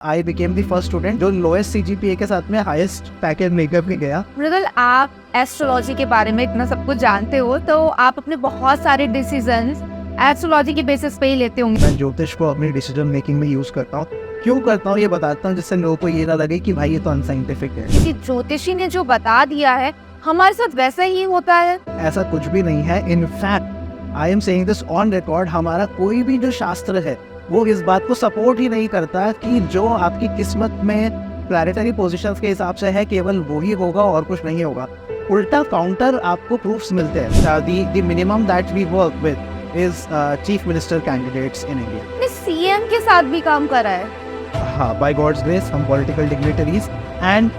I became the first student जो lowest CGPA के साथ में हाईएस्ट पैकेज लेकर के गया। मृदुल, आप एस्ट्रोलॉजी के बारे में इतना सब कुछ जानते हो, तो आप अपने बहुत सारे डिसीजंस एस्ट्रोलॉजी के बेसिस पे ही लेते होंगे। मैं ज्योतिष को अपनी डिसीजन मेकिंग में यूज करता हूँ। क्यों करता हूँ ये बताता हूँ, जिससे लोगों को ये ना लगे कि भाई ये तो अनसाइंटिफिक है। किसी ज्योतिषी ने जो बता दिया है हमारे साथ वैसा ही होता है। ऐसा कुछ भी नहीं है। In fact I am saying this on record, हमारा कोई भी जो शास्त्र है वो इस बात को सपोर्ट ही नहीं करता कि जो आपकी किस्मत में प्लैनेटरी पोजीशंस के हिसाब से है केवल वो ही होगा और कुछ नहीं होगा। उल्टा काउंटर आपको प्रूफ्स मिलते हैं। The minimum that we work with is chief minister candidates in India. CM के साथ भी काम करा है। हाँ, बाय गॉड्स ग्रेस हम पॉलिटिकल डिग्निटरीज एंड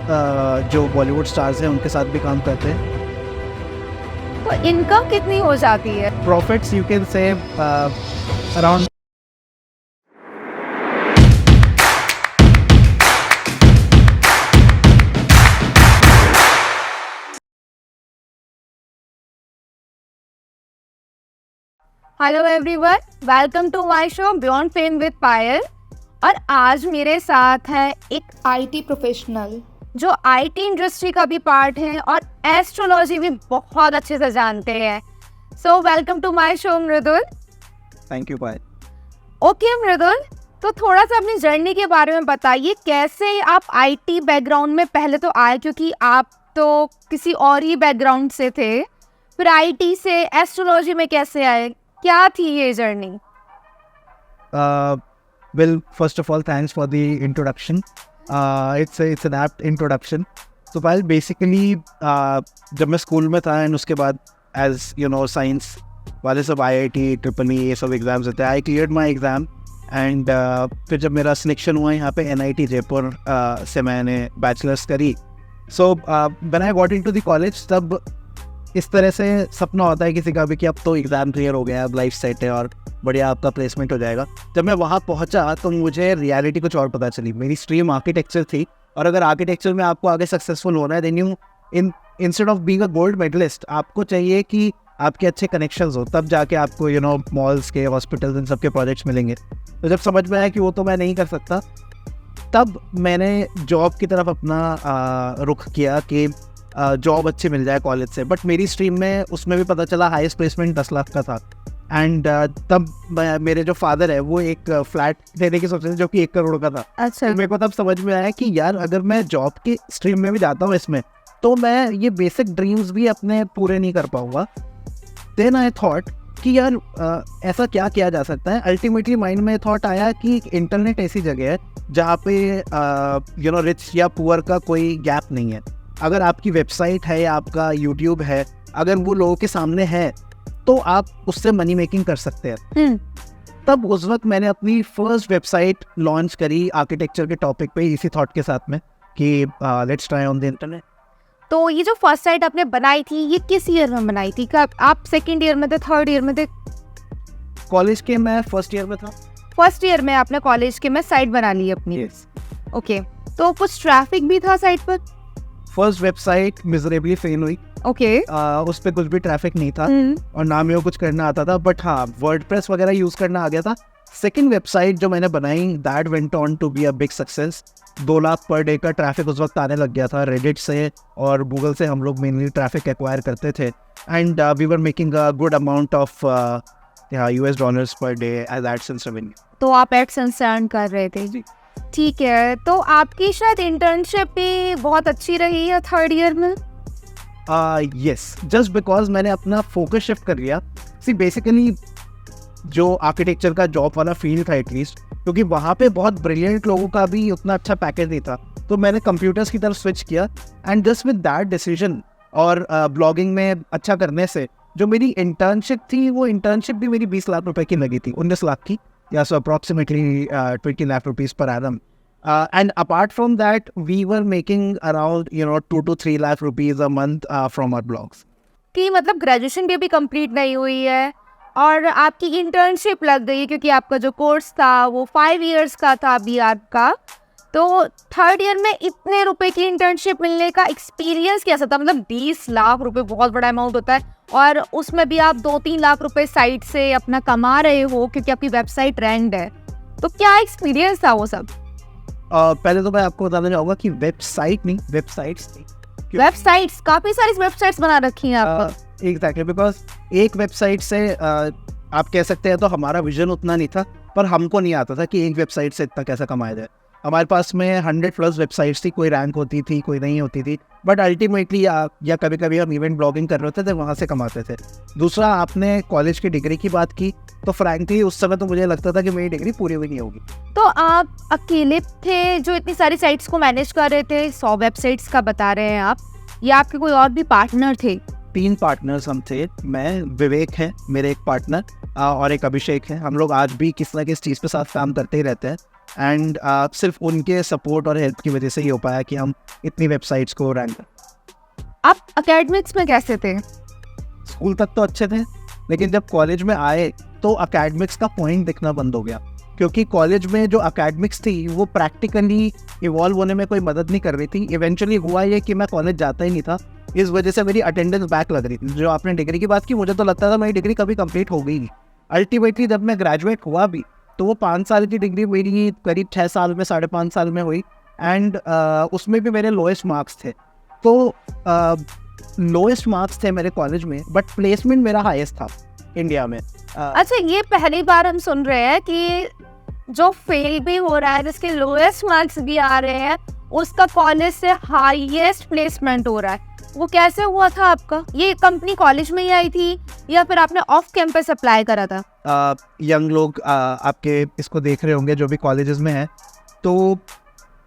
जो बॉलीवुड स्टार्स हैं उनके साथ भी काम करते हैं। तो इनकम कितनी हो जाती है? Profits you can say around hello everyone, welcome to my show beyond fame with Payal. और आज मेरे साथ है एक आईटी प्रोफेशनल जो आईटी इंडस्ट्री का भी पार्ट है और एस्ट्रोलॉजी भी बहुत अच्छे से जानते हैं। So welcome to my show Mridul. Thank you Payal. Okay Mridul, तो थोड़ा सा अपनी जर्नी के बारे में बताइए, कैसे आप आईटी बैकग्राउंड में पहले तो आए, क्योंकि आप तो किसी और ही बैकग्राउंड से थे, फिर आईटी से एस्ट्रोलॉजी में कैसे आए, क्या थी ये journey? Well, first of all, thanks for the introduction. It's an apt introduction. So, while basically, जब मैं स्कूल में था and उसके बाद as you know science वाले सब IIT, ट्रिपल ये सब एग्जाम्स होते हैं, I cleared my exam and फिर जब मेरा सिलेक्शन हुआ यहाँ पे NIT जयपुर से मैंने बैचलर्स करी। So, when I got into the college, तब इस तरह से सपना होता है किसी का भी कि अब तो एग्ज़ाम क्लियर हो गया, अब लाइफ सेट है और बढ़िया आपका प्लेसमेंट हो जाएगा। जब मैं वहाँ पहुँचा तो मुझे रियलिटी कुछ और पता चली। मेरी स्ट्रीम आर्किटेक्चर थी और अगर आर्किटेक्चर में आपको आगे सक्सेसफुल होना है, then you instead of being a gold medalist आपको चाहिए कि आपके अच्छे कनेक्शंस हो, तब जाके आपको मॉल्स के, हॉस्पिटल्स, इन सब के प्रोजेक्ट्स मिलेंगे। तो जब समझ में आया कि वो तो मैं नहीं कर सकता, तब मैंने जॉब की तरफ अपना रुख किया कि जॉब अच्छी मिल जाए कॉलेज से। बट मेरी स्ट्रीम में उसमें भी पता चला हाईएस्ट प्लेसमेंट 10 लाख का था। एंड तब मेरे जो फादर है वो एक फ्लैट देने की सोच रहे थे जो कि 1 करोड़ का था। अच्छा। तो मेरे को तब समझ में आया कि यार अगर मैं जॉब की स्ट्रीम में भी जाता हूँ इसमें, तो मैं ये बेसिक ड्रीम्स भी अपने पूरे नहीं कर पाऊँगा। देन आई थॉट कि यार ऐसा क्या किया जा सकता है। अल्टीमेटली माइंड में थॉट आया कि इंटरनेट ऐसी जगह है जहाँ पे रिच या पुअर का कोई गैप नहीं है। अगर आपकी वेबसाइट है या आपका यूट्यूब है, अगर वो लोगों के सामने है तो आप उससे मनी मेकिंग कर सकते हैं। तब उस वक्त मैंने अपनी फर्स्ट वेबसाइट लॉन्च करी आर्किटेक्चर के टॉपिक पे, इसी थॉट के साथ में कि let's try on the internet. तो ये जो फर्स्ट साइट आपने बनाई थी, ये किस ईयर में बनाई थी? कब आप सेकंड ईयर में थे, थर्ड ईयर में थे? कॉलेज के मैं फर्स्ट ईयर में था। फर्स्ट ईयर में आपने कॉलेज के में साइट बना ली अपनी? yes. ओके, तो कुछ ट्रैफिक भी था साइट पर? फर्स्ट वेबसाइट मिजरेबली फेल हुई। ओके। उस पर कुछ भी ट्रैफिक नहीं था और ना मेरे को कुछ करना आता था, बट हाँ वर्डप्रेस वगैरह यूज़ करना आ गया था। सेकंड वेबसाइट जो मैंने बनाई, that went on to be a big success. 2 lakh per day का ट्रैफिक उस वक्त आने लग गया था। रेडिट से और गूगल से हम लोग मेनली ट्रैफिक एक्वायर करते थे and we were making a good amount of $US per day as AdSense revenue. तो आप एडसेंस अर्न कर रहे थे? ठीक है, तो आपकी शायद इंटर्नशिप भी बहुत अच्छी रही है थर्ड ईयर में? यस, जस्ट बिकॉज मैंने अपना फोकस शिफ्ट कर लिया। सी बेसिकली जो आर्किटेक्चर का जॉब वाला फील्ड था एटलीस्ट, क्योंकि वहाँ पे बहुत ब्रिलियंट लोगों का भी उतना अच्छा पैकेज नहीं था, तो मैंने कंप्यूटर्स की तरफ स्विच किया। And just with that decision और ब्लॉगिंग में अच्छा करने से जो मेरी इंटर्नशिप थी, वो इंटर्नशिप भी मेरी 20 लाख रुपए की लगी थी, 19 लाख की, या so approximately 20 lakh rupees per annum. And apart from that, we were making around 2 to 3 lakh rupees a month from our blogs. कि मतलब ग्रेजुएशन भी अभी कंप्लीट नहीं हुई है और आपकी इंटर्नशिप लग गई है, क्योंकि आपका जो कोर्स था वो 5 इयर्स का था अभी आपका। तो थर्ड ईयर में इतने रुपए की इंटर्नशिप मिलने का एक्सपीरियंस कैसा था? मतलब 20 लाख रुपए बहुत बड़ा अमाउंट होता है और उसमें भी आप 2-3 लाख रुपए साइट से अपना कमा रहे हो क्योंकि आपकी वेबसाइट रैंक्ड है। तो क्या एक्सपीरियंस था वो सब? पहले तो मैं आपको बताना चाहूँगा कि वेबसाइट नहीं, वेबसाइट्स थी। वेबसाइट्स, काफी सारी वेबसाइट्स बना रखी हैं आपको। एग्जैक्टली, बिकॉज एक वेबसाइट से आप कह सकते हैं तो हमारा विजन उतना नहीं था, पर हमको नहीं आता था कि एक वेबसाइट से इतना कैसा कमाया जाए। हमारे पास में 100+ वेबसाइट्स थी, कोई रैंक होती थी, कोई नहीं होती थी, बट अल्टीमेटली या कभी कभी हम इवेंट ब्लॉगिंग कर रहे थे वहाँ से कमाते थे। दूसरा, आपने कॉलेज की डिग्री की बात की, तो फ्रैंकली उस समय तो मुझे लगता था कि मेरी डिग्री पूरी हुई नहीं होगी। तो आप अकेले थे जो इतनी सारी साइट्स को मैनेज कर रहे थे? 100 वेबसाइट्स का बता रहे हैं आप, या आपके कोई और भी पार्टनर थे? 3 पार्टनर्स हम थे, मैं, विवेक है मेरे एक पार्टनर, और एक अभिषेक है। हम लोग आज भी किस ना किस चीज़ पे साथ काम करते ही रहते हैं, एंड सिर्फ उनके सपोर्ट और हेल्प की वजह से ही हो पाया कि हम इतनी वेबसाइट्स को रैंक करें। आप एकेडमिक्स में कैसे थे? स्कूल तक तो अच्छे थे, लेकिन जब कॉलेज में आए तो एकेडमिक्स का पॉइंट दिखना बंद हो गया, क्योंकि कॉलेज में जो एकेडमिक्स थी वो प्रैक्टिकली इवॉल्व होने में कोई मदद नहीं कर रही थी। इवेंचुअली हुआ ये कि मैं कॉलेज जाता ही नहीं था, इस वजह से मेरी अटेंडेंस बैक लग रही थी। जो आपने डिग्री की बात की, मुझे तो लगता था मेरी डिग्री कभी कंप्लीट हो गई नहीं। अल्टीमेटली जब मैं ग्रेजुएट हुआ भी, तो वो 5 साल की डिग्री मेरी करीब 6 साल में, 5.5 साल में हुई, एंड उसमें भी मेरे लोएस्ट मार्क्स थे। तो लोएस्ट मार्क्स थे मेरे कॉलेज में, बट प्लेसमेंट मेरा हाईएस्ट था इंडिया में। अच्छा, ये पहली बार हम सुन रहे हैं कि जो फेल भी हो रहा है, जिसके लोएस्ट मार्क्स भी आ रहे हैं, उसका कॉलेज से हाईएस्ट प्लेसमेंट हो रहा है। वो कैसे हुआ था आपका? ये कंपनी कॉलेज में ही आई थी या फिर आपने ऑफ कैंपस अप्लाई करा था? यंग लोग आपके इसको देख रहे होंगे जो भी कॉलेजेस में हैं, तो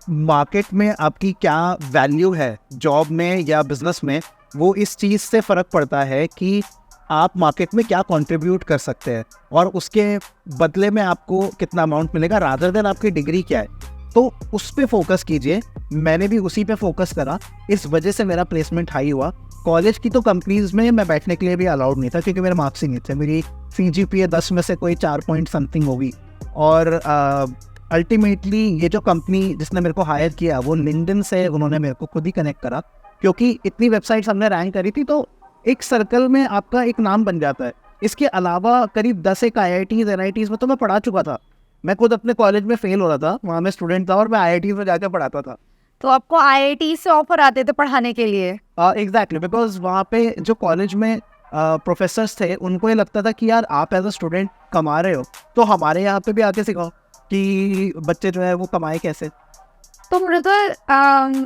मार्केट में आपकी क्या वैल्यू है जॉब में या बिजनेस में, वो इस चीज़ से फ़र्क पड़ता है कि आप मार्केट में क्या कंट्रीब्यूट कर सकते हैं और उसके बदले में आपको कितना अमाउंट मिलेगा, रादर देन आपकी डिग्री क्या है। तो उस पर फोकस कीजिए। मैंने भी उसी पे फोकस करा, इस वजह से मेरा प्लेसमेंट हाई हुआ। कॉलेज की तो कंपनीज में मैं बैठने के लिए भी अलाउड नहीं था, क्योंकि मेरे मार्क्स ही नहीं थे। मेरी CGPA 10 में से कोई 4 पॉइंट समथिंग होगी। और अल्टीमेटली ये जो कंपनी जिसने मेरे को हायर किया, वो लिंक्डइन से उन्होंने मेरे को खुद ही कनेक्ट करा, क्योंकि इतनी वेबसाइट्स हमने रैंक करी थी, तो एक सर्कल में आपका एक नाम बन जाता है। इसके अलावा करीब 10 एक IITs NITs में तो मैं पढ़ा चुका था। मैं खुद अपने कॉलेज में फेल हो रहा था, वहाँ मैं स्टूडेंट था और मैं IITs में जाकर पढ़ाता था। तो आपको IIT से ऑफर आते थे पढ़ाने के लिए? एग्जैक्टली, बिकॉज वहाँ पे जो कॉलेज में प्रोफेसर्स थे, उनको ये लगता था कि यार आप एज अ स्टूडेंट कमा रहे हो, तो हमारे यहाँ पे भी आके सिखाओ कि बच्चे जो है वो कमाए कैसे। तो मृदुल,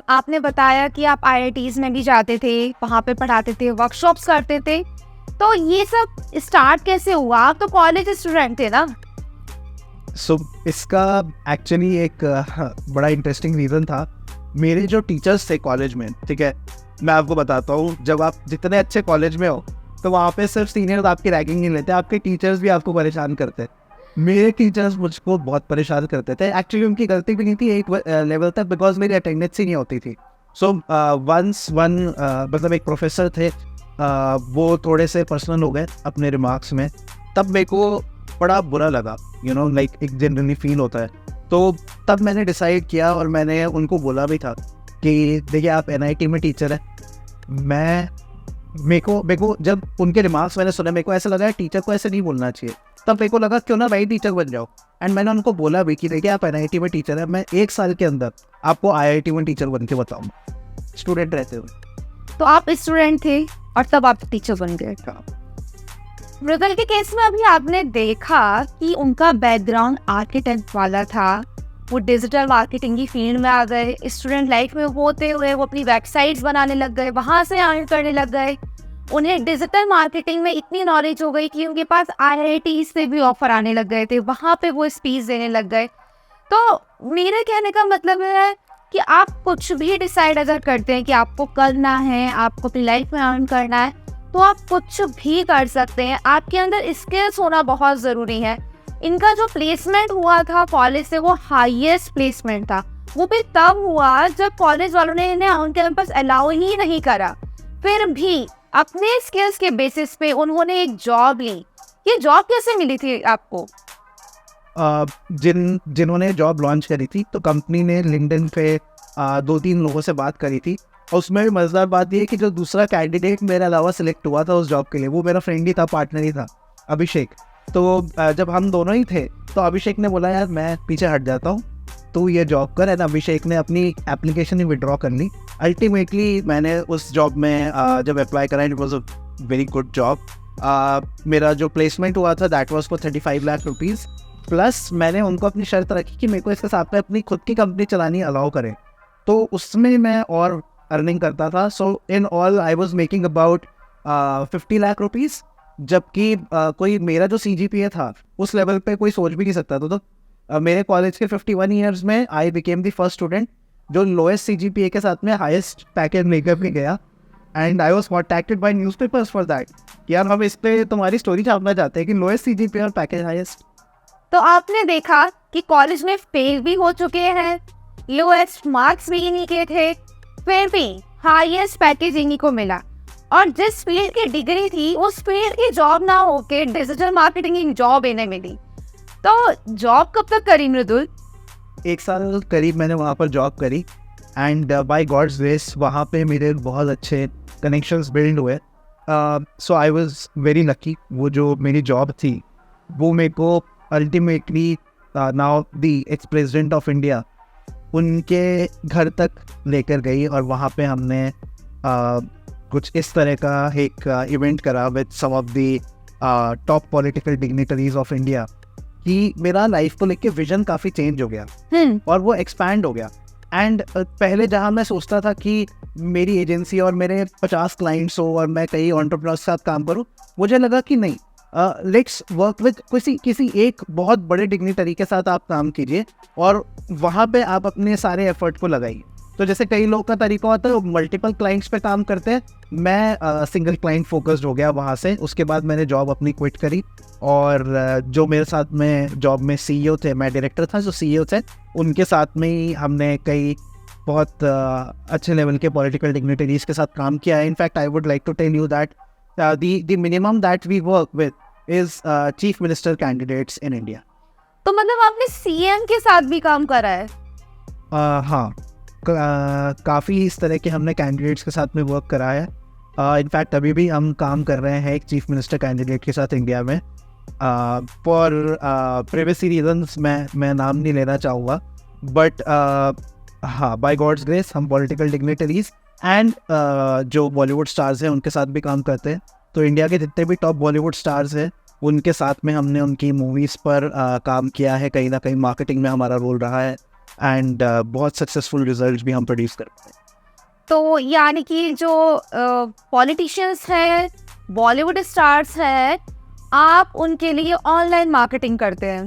आपने बताया कि आप IITs में भी जाते थे, वहाँ पे पढ़ाते थे, वर्कशॉप्स करते थे, तो ये सब स्टार्ट कैसे हुआ? आप तो कॉलेज स्टूडेंट थे ना? इसका एक्चुअली एक बड़ा इंटरेस्टिंग रीज़न था। मेरे जो टीचर्स थे कॉलेज में, ठीक है, मैं आपको बताता हूँ, जब आप जितने अच्छे कॉलेज में हो तो वहाँ पे सिर्फ सीनियर्स आपकी रैगिंग नहीं लेते, आपके टीचर्स भी आपको परेशान करते हैं। मेरे टीचर्स मुझको बहुत परेशान करते थे। एक्चुअली उनकी गलती भी नहीं थी एक लेवल तक, बिकॉज मेरी अटेंडेंस ही नहीं होती थी। सो मतलब एक प्रोफेसर थे, वो थोड़े से पर्सनल हो गए अपने रिमार्क्स में, तब मेरे को बड़ा बुरा लगा, लाइक एक जनरली फील होता है। तो तब मैंने डिसाइड किया और मैंने उनको बोला भी था कि देखिए आप NIT में टीचर है, मेरे को जब उनके रिमार्क्स मैंने सुने, मेरे को ऐसा लगा टीचर को ऐसे नहीं बोलना चाहिए। तब मेरे को लगा क्यों ना भाई टीचर बन जाओ। एंड मैंने उनको बोला भी कि देखिए आप NIT में टीचर है, मैं 1 साल के अंदर आपको IIT में टीचर बन के बताऊँगा, स्टूडेंट रहते हुए। तो आप स्टूडेंट थे और तब आप टीचर बन गए। मृदुल के केस में अभी आपने देखा कि उनका बैकग्राउंड आर्किटेक्ट वाला था, वो डिजिटल मार्केटिंग की फील्ड में आ गए, स्टूडेंट लाइफ में होते हुए वो अपनी वेबसाइट्स बनाने लग गए, वहाँ से अर्न करने लग गए। उन्हें डिजिटल मार्केटिंग में इतनी नॉलेज हो गई कि उनके पास IIT से भी ऑफर आने लग गए थे, वहाँ पे वो स्पीच देने लग गए। तो मेरे कहने का मतलब है कि आप कुछ भी डिसाइड अगर करते हैं कि आपको करना है, आपको अपनी लाइफ में अर्न करना है, तो आप कुछ भी कर सकते हैं। आपके अंदर स्किल्स होना बहुत ज़रूरी है। इनका जो प्लेसमेंट हुआ था कॉलेज से, वो हाईएस्ट प्लेसमेंट था। वो भी तब हुआ जब कॉलेज वालों ने इन्हें ऑन कैंपस अलाउ ही नहीं करा। फिर भी अपने स्किल्स के बेसिस पे उन्होंने एक जॉब ली। ये जॉब कैसे मिली थी आपको? जिन्होंने जॉब लॉन्च करी थी, तो कंपनी ने लिंक्डइन पे 2-3 लोगों से बात करी थी, और उसमें भी मज़ेदार बात ये है कि जो दूसरा कैंडिडेट मेरे अलावा सिलेक्ट हुआ था उस जॉब के लिए, वो मेरा फ्रेंड ही था, पार्टनर ही था, अभिषेक। तो जब हम दोनों ही थे, तो अभिषेक ने बोला यार मैं पीछे हट जाता हूँ, तू ये जॉब कर, एंड अभिषेक ने अपनी एप्लीकेशन ही विड्रॉ कर ली। अल्टीमेटली मैंने उस जॉब में जब अप्लाई करा, it was a very good job. मेरा जो प्लेसमेंट हुआ था that was for 35 lakh rupees, plus मैंने उनको अपनी शर्त रखी कि मेरे को इसके साथ में अपनी खुद की कंपनी चलानी अलाउ करें, तो उसमें मैं और अर्निंग करता था। So in all I was making about 50 lakh rupees, जबकि कोई मेरा जो CGPA था उस लेवल पे कोई सोच भी नहीं सकता था। तो मेरे कॉलेज के 51 ईयर्स में I became the first student जो लोएस्ट CGPA के साथ में हाईएस्ट पैकेज लेकर भी गया, and I was contacted by newspapers for that. यार हम इस पे तुम्हारी स्टोरी छापना चाहते हैं कि लोएस्ट CGPA और पैकेज हाईएस्ट। तो आपने देखा कि कॉलेज में फेल भी हो चुके हैं, लोएस्ट मार्क्स भी इन्हीं के थे, फिर भी हाईएस्ट पैकेज इन्हीं को मिला, और जिस फील्ड की डिग्री थी उस फील्ड की जॉब ना होके डिजिटल मार्केटिंग की जॉब इन्हें मिली। तो जॉब कब तक करी मृदुल? 1 साल करीब मैंने वहाँ पर जॉब करी, एंड बाय गॉड्स ग्रेस वहाँ पे मेरे बहुत अच्छे कनेक्शंस बिल्ड हुए। सो आई वाज वेरी लकी। वो जो मेरी जॉब थी वो मेरे को ultimately now the ex president of India उनके घर तक लेकर गई, और वहाँ पे हमने कुछ इस तरह का एक इवेंट करा with some of the top political dignitaries of India कि मेरा लाइफ को लेके विजन काफ़ी चेंज हो गया और वो एक्सपैंड हो गया। एंड पहले जहाँ मैं सोचता था कि मेरी एजेंसी और मेरे 50 क्लाइंट्स हो और मैं कई एंटरप्रेन्योर्स के साथ काम करूँ, मुझे लगा कि नहीं, लेट्स वर्क विद किसी एक बहुत बड़े डिग्निटरी के साथ आप काम कीजिए और वहाँ पे आप अपने सारे एफर्ट को लगाइए। तो जैसे कई लोग का तरीका होता है वो मल्टीपल क्लाइंट्स पे काम करते हैं, मैं सिंगल क्लाइंट फोकस्ड हो गया वहाँ से। उसके बाद मैंने जॉब अपनी क्विट करी, और जो मेरे साथ में जॉब में CEO थे, मैं डायरेक्टर था, जो CEO थे उनके साथ में ही हमने कई बहुत अच्छे लेवल के पॉलिटिकल डिग्निटरीज के साथ काम किया है। In fact I would like to tell you that the minimum that we work with is chief minister candidates in India. तो मतलब आपने CM के साथ भी काम करा है? हाँ, काफ़ी इस तरह के हमने कैंडिडेट्स के साथ में वर्क करा है। इनफैक्ट अभी भी हम काम कर रहे हैं एक चीफ मिनिस्टर कैंडिडेट के साथ इंडिया में। फॉर प्राइवेसी रीजंस मैं नाम नहीं लेना चाहूँगा, बट हाँ, बाय गॉड्स ग्रेस हम पॉलिटिकल डिग्निटरीज एंड जो बॉलीवुड स्टार्स हैं उनके साथ भी काम करते हैं। तो इंडिया के जितने भी टॉप बॉलीवुड स्टार्स हैं उनके साथ में हमने उनकी मूवीज़ पर काम किया है। कहीं ना कहीं मार्केटिंग में हमारा रोल रहा है, एंड बहुत सक्सेसफुल रिजल्ट्स भी हम प्रोड्यूस करते हैं। तो यानी कि जो पॉलिटिशियंस हैं, बॉलीवुड स्टार्स हैं, आप उनके लिए ऑनलाइन मार्केटिंग करते हैं?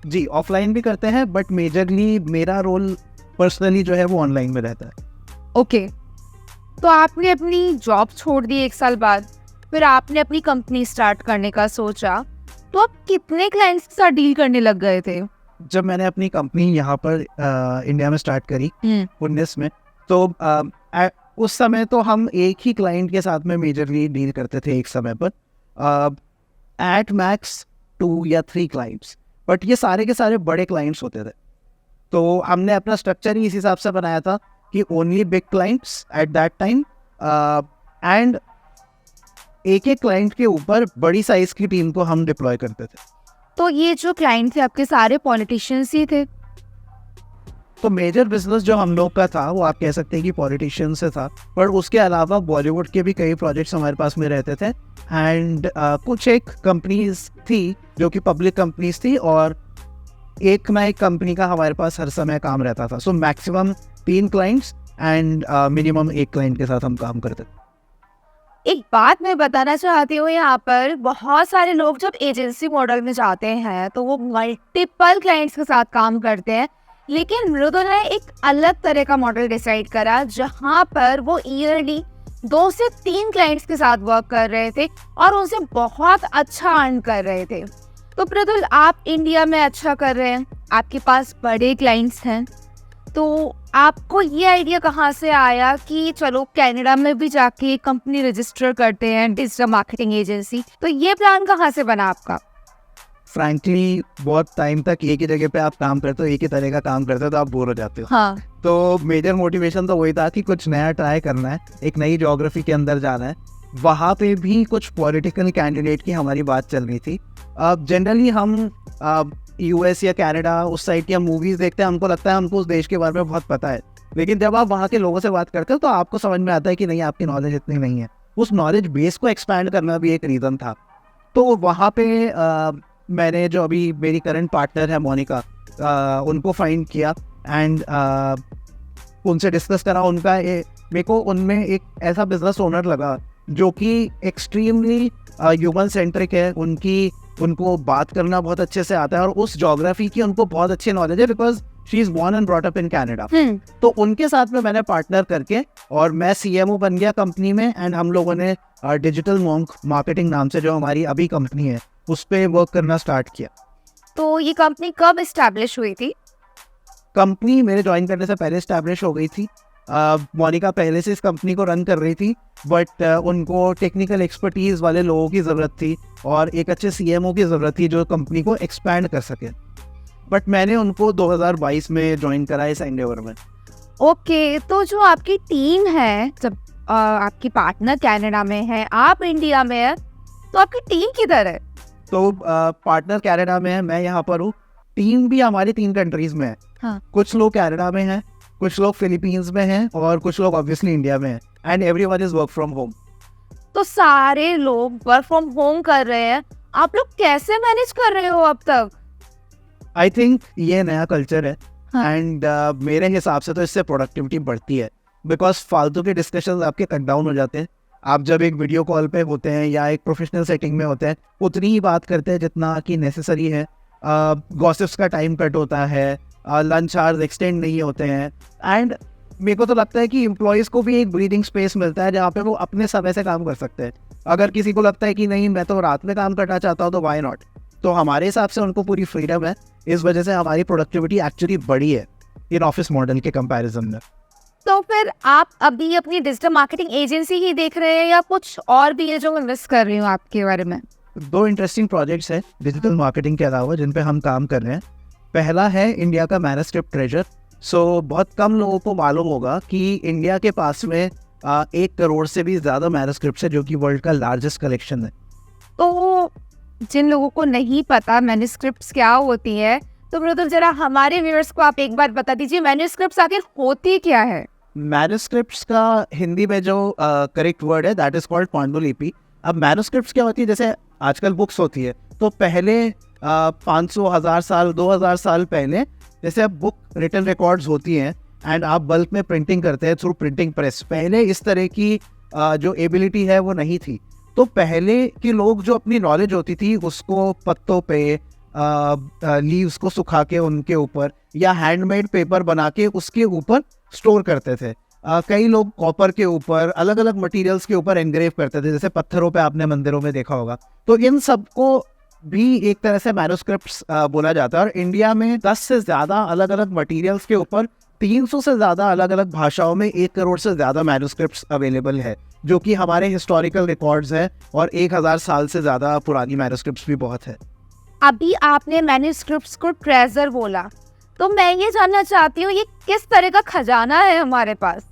जी, ऑफलाइन भी करते हैं, बट मेजरली मेरा रोल पर्सनली जो है वो ऑनलाइन में रहता है। ओके। तो आपने अपनी जॉब छोड़ दी 1 साल बाद, फिर आपने अपनी कंपनी स्टार्ट करने का सोचा, तो आप कितने क्लाइंट्स के साथ डील करने लग गए थे? जब मैंने अपनी कंपनी यहाँ पर इंडिया में स्टार्ट करी 19 में, तो उस समय तो हम एक ही क्लाइंट के साथ में मेजरली डील करते थे एक समय पर, एट मैक्स 2 या 3 क्लाइंट्स, बट ये सारे के सारे बड़े क्लाइंट्स होते थे। तो हमने अपना स्ट्रक्चर ही इस हिसाब से बनाया था कि only big clients at that time, and एक क्लाइंट के ऊपर बड़ी साइज की टीम को हम डिप्लॉय करते थे। तो ये जो क्लाइंट थे आपके सारे पॉलिटिशियंस ही थे? तो मेजर बिजनेस जो हम लोग का था वो आप कह सकते हैं कि पॉलिटिशियन से था, पर उसके अलावा बॉलीवुड के भी कई प्रोजेक्ट्स हमारे पास में रहते थे, एंड कुछ एक कंपनीज थी जो कि पब्लिक कंपनीज थी, और एक ना एक कंपनी का हमारे पास हर समय काम रहता था। So maximum 3 clients and minimum 1 client के साथ हम काम करते थे। एक बात मैं बताना चाहती हूँ यहाँ पर, बहुत सारे लोग जब एजेंसी मॉडल में जाते हैं तो वो मल्टीपल क्लाइंट्स के साथ काम करते हैं, लेकिन मृदुल ने एक अलग तरह का मॉडल डिसाइड करा जहाँ पर वो ईयरली 2 से 3 क्लाइंट्स के साथ वर्क कर रहे थे और उनसे बहुत अच्छा अर्न कर रहे थे। तो मृदुल, आप इंडिया में अच्छा कर रहे हैं, आपके पास बड़े क्लाइंट्स हैं, तो आपको ये आइडिया कहाँ से आया कि चलो कनाडा में भी जाके कंपनी रजिस्टर करते हैं, डिजिटल मार्केटिंग एजेंसी? तो ये प्लान कहाँ से बना आपका? फ्रैंकली बहुत टाइम तक एक ही जगह पे आप काम करते हो, एक ही तरह का काम करते हो, तो आप बोर हो जाते हो। हाँ। तो मेजर मोटिवेशन तो वही था कि कुछ नया ट्राई करना है, एक नई ज्योग्राफी के अंदर जाना है। वहाँ पे भी कुछ पॉलिटिकल कैंडिडेट की हमारी बात चल रही थी। जनरली हम यूएस या कनाडा उस साइड की हम मूवीज़ देखते हैं, हमको लगता है हमको उस देश के बारे में बहुत पता है, लेकिन जब आप वहाँ के लोगों से बात करते हो तो आपको समझ में आता है कि नहीं, आपकी नॉलेज इतनी नहीं है। उस नॉलेज बेस को एक्सपैंड करना भी एक रीज़न था। तो वहाँ पे मैंने जो अभी मेरी करंट पार्टनर है मोनिका, उनको फाइंड किया एंड उनसे डिस्कस करा। मेरे को उनमें एक ऐसा बिजनेस ओनर लगा जो कि एक्सट्रीमली ह्यूमन सेंट्रिक है। उनको बात करना बहुत अच्छे से आता है और उस जोग्राफी की उनको बहुत अच्छी नॉलेज है, because she is born and brought up in Canada. तो उनके साथ में मैंने पार्टनर करके और मैं CMO बन गया कंपनी में, एंड हम लोगों ने डिजिटल मॉन्क मार्केटिंग नाम से जो हमारी अभी कंपनी है उस पर वर्क करना स्टार्ट किया। तो ये कंपनी कब इस्टेब्लिश हुई थी? कंपनी मेरे ज्वाइन करने से पहले इस्टेब्लिश हो गई थी। मोनिका पहले से इस कंपनी को रन कर रही थी, बट उनको टेक्निकल एक्सपर्टीज़ वाले लोगों की ज़रूरत थी और एक अच्छे CMO की ज़रूरत थी जो कंपनी को एक्सपैंड कर सके। बट मैंने उनको 2022 में ज्वाइन करा इस एंडेवर में। ओके, तो जो आपकी टीम है, जब आपकी पार्टनर कनाडा में है, आप इंडिया में है, तो आपकी टीम किधर है? तो पार्टनर कनाडा में है, मैं यहाँ पर हूँ। टीम भी हमारी 3 कंट्रीज़ में है। हाँ। कुछ लोग कनाडा में हैं, कुछ लोग फिलीपींस में हैं और कुछ लोग ऑब्वियसली इंडिया में हैं, and everyone is work from home. तो सारे लोग वर्क फ्रॉम होम कर रहे हैं, आप लोग कैसे मैनेज कर रहे हो अब तक? आई थिंक ये नया कल्चर है हाँ। एंड मेरे हिसाब से तो इससे प्रोडक्टिविटी बढ़ती है, बिकॉज फालतू के डिस्कशन आपके कट डाउन हो जाते हैं। आप जब एक वीडियो कॉल पे होते हैं या एक प्रोफेशनल सेटिंग में होते हैं उतनी ही बात करते हैं जितना कि नेसेसरी है। गॉसिप्स का टाइम कट होता है, लंच आवर्स एक्सटेंड नहीं होते हैं, एंड मेरे को तो लगता है कि एम्प्लॉयज़ को भी एक ब्रीदिंग स्पेस मिलता है जहाँ पे वो अपने समय से काम कर सकते हैं। अगर किसी को लगता है कि नहीं मैं तो रात में काम करना चाहता हूँ तो वाई नॉट, तो हमारे हिसाब से उनको पूरी फ्रीडम है। इस वजह से हमारी प्रोडक्टिविटी एक्चुअली बढ़ी है इन ऑफिस मॉडल के कंपैरिजन में। तो फिर आप अभी अपनी डिजिटल मार्केटिंग एजेंसी ही देख रहे हैं या कुछ और भी है जो मैं मिस कर रही हूँ आपके बारे में? 2 इंटरेस्टिंग प्रोजेक्ट्स हैं डिजिटल मार्केटिंग के अलावा जिन पे हम काम कर रहे हैं। पहला है इंडिया का मैन्युस्क्रिप्ट ट्रेजर। सो बहुत कम लोगों को मालूम होगा कि इंडिया के पास में 1 करोड़ से भी ज़्यादा मैन्युस्क्रिप्ट्स है, जो कि वर्ल्ड का लार्जेस्ट कलेक्शन है। तो जिन लोगों को नहीं पता मैन्युस्क्रिप्ट्स क्या होती है, तो ब्रदर जरा हमारे व्यूअर्स को आप एक बार बता दीजिए मैन्युस्क्रिप्ट्स आखिर होती क्या है? मैन्युस्क्रिप्ट्स का हिंदी में जो करेक्ट वर्ड है दैट इज कॉल्ड पांडुलिपि। अब मैन्युस्क्रिप्ट्स क्या होती है, जैसे आजकल बुक्स होती है, तो पहले 500, 1000 साल, 2000 साल पहले जैसे अब बुक रिटन रिकॉर्ड्स होती हैं एंड आप बल्क में प्रिंटिंग करते हैं थ्रू प्रिंटिंग प्रेस, पहले इस तरह की जो एबिलिटी है वो नहीं थी। तो पहले के लोग जो अपनी नॉलेज होती थी उसको पत्तों पे लीव्स को सुखा के उनके ऊपर या हैंडमेड पेपर बना के उसके ऊपर स्टोर करते थे। कई लोग कॉपर के ऊपर, अलग अलग मटेरियल्स के ऊपर एनग्रेव करते थे, जैसे पत्थरों पे आपने मंदिरों में देखा होगा। तो इन सबको भी एक तरह से मैन्युस्क्रिप्ट्स बोला जाता है। और इंडिया में 10 से ज़्यादा अलग अलग मटेरियल्स के ऊपर 300 से ज़्यादा अलग अलग भाषाओं में 1 करोड़ से ज़्यादा मैन्युस्क्रिप्ट्स अवेलेबल है, जो कि हमारे हिस्टोरिकल रिकॉर्ड्स हैं और 1000 साल से ज़्यादा पुरानी मैन्युस्क्रिप्ट्स भी बहुत है। अभी आपने मैन्युस्क्रिप्ट्स को ट्रेजर बोला, तो मैं ये जानना चाहती हूँ ये किस तरह का खजाना है हमारे पास?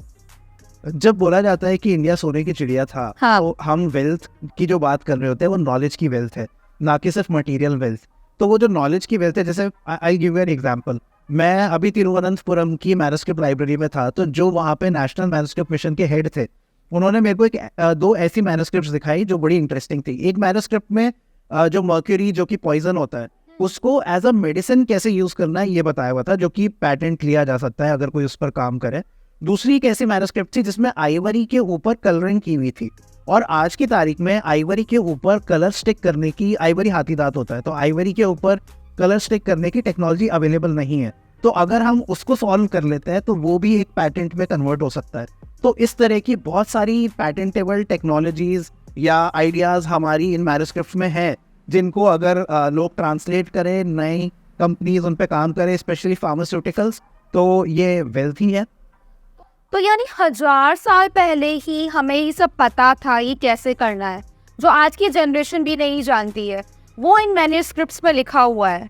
जब बोला जाता है कि इंडिया सोने की चिड़िया था, हाँ। तो हम वेल्थ की जो बात कर रहे होते हैं वो नॉलेज की वेल्थ है, ना कि सिर्फ मटेरियल वेल्थ। तो वो जो नॉलेज की वेल्थ है, जैसे I give you an example, मैं अभी तिरुवनंतपुरम की मैन्युस्क्रिप्ट लाइब्रेरी में था, तो जो वहाँ पे नेशनल मैन्युस्क्रिप्ट मिशन के हेड थे उन्होंने मेरे को 2 ऐसी मैन्युस्क्रिप्ट्स दिखाई जो बड़ी इंटरेस्टिंग थी। एक मैन्युस्क्रिप्ट में जो मर्क्यूरी जो कि पॉइजन होता है उसको एज अ मेडिसिन कैसे यूज करना है ये बताया हुआ था, जो कि पैटेंट लिया जा सकता है अगर कोई उस पर काम करे। दूसरी एक ऐसी मैन्युस्क्रिप्ट थी जिसमें आइवरी के ऊपर कलरिंग की हुई थी, और आज की तारीख में आइवरी के ऊपर कलर स्टिक करने की, आइवरी हाथी दांत होता है, तो आइवरी के ऊपर कलर स्टिक करने की टेक्नोलॉजी अवेलेबल नहीं है। तो अगर हम उसको सॉल्व कर लेते हैं तो वो भी एक पैटेंट में कन्वर्ट हो सकता है। तो इस तरह की बहुत सारी पैटेंटेबल टेक्नोलॉजीज या आइडियाज़ हमारी इन मैन्युस्क्रिप्ट्स में है, जिनको अगर लोग ट्रांसलेट करें, नई कंपनीज उन पे काम करें, स्पेशली फार्मास्यूटिकल्स, तो ये वेल्थ ही है। तो यानी 1000 साल पहले ही हमें ये सब पता था ये कैसे करना है, जो आज की जनरेशन भी नहीं जानती है, वो इन मैन्युस्क्रिप्ट्स में लिखा हुआ है।